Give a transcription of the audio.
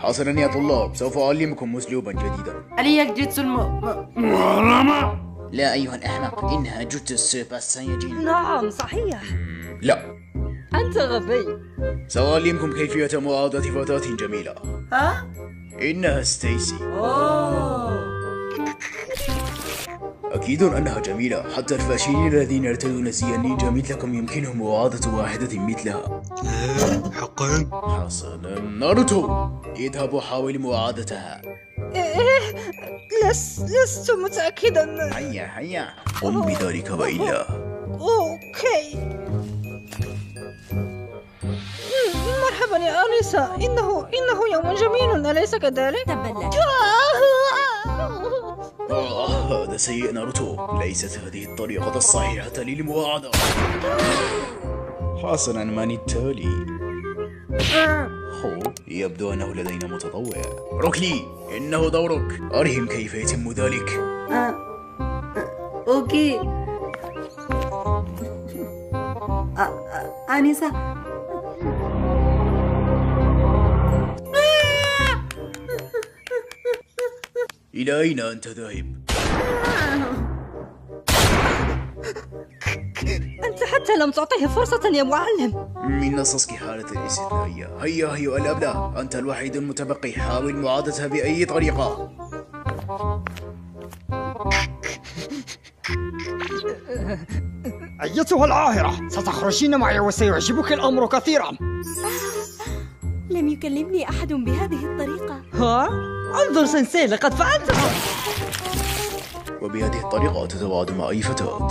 حسنا يا طلاب، سوف أعلمكم أسلوبا جديدا. أليك جيتسو لا أيها الأحمق، إنها جوجوتسو سوبر سايجين. نعم صحيح. لا، أنت غبي. سأعلمكم كيفية معاودة فتاة جميلة. ها؟ إنها ستيسي. أكيد أنها جميلة، حتى الفاشلين الذين يرتدون زي النينجا مثلكم يمكنهم معاودة واحدة مثلها. حقا؟ حسنا ناروتو، اذهب وحاول معاودتها. لست متأكدا. هيا قم بذلك وإلا. أوكي. مرحبا يا آنسة، إنه يوم جميل أليس كذلك؟ تبا لك. هذا سيء ناروتو، ليست هذه الطريقة الصحيحة للمواعدة. حسنا، من التالي؟ يبدو أنه لدينا متطوع. روكلي، إنه دورك، أرهم كيف يتم ذلك. أوكي. آنسة. إلى أين أنت ذاهب؟ أنت حتى لم تعطيه فرصة يا معلم. من نصصك حالة استثنائية. هيا الأبلة، أنت الوحيد المتبقي، حاول معادتها بأي طريقة. أيتها العاهرة، ستخرجين معي وسيعجبك الأمر كثيرا. لم يكلمني أحد بهذه الطريقة. ها؟ انظر سensei، لقد فعلت. وبهذه الطريقة تتواعد مع أي فتاة.